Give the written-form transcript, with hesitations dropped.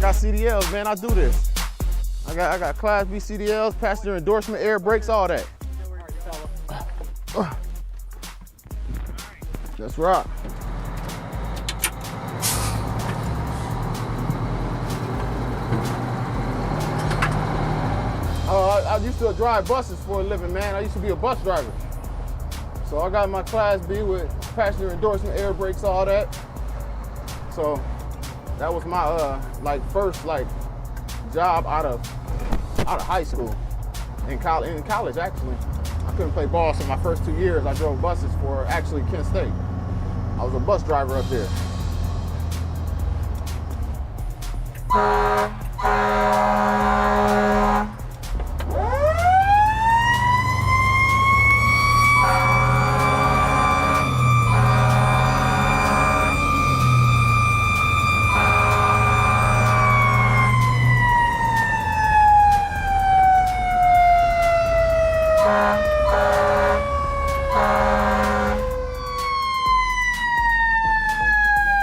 got CDLs, man. I do this. I got Class B CDLs, passenger endorsement, air brakes, all that. Let's rock. I used to drive buses for a living, man. I used to be a bus driver. So I got my Class B with passenger endorsement, air brakes, all that. So that was my first job out of high school. In college actually. I couldn't play ball, so my first 2 years I drove buses for actually Kent State. I was a bus driver up there.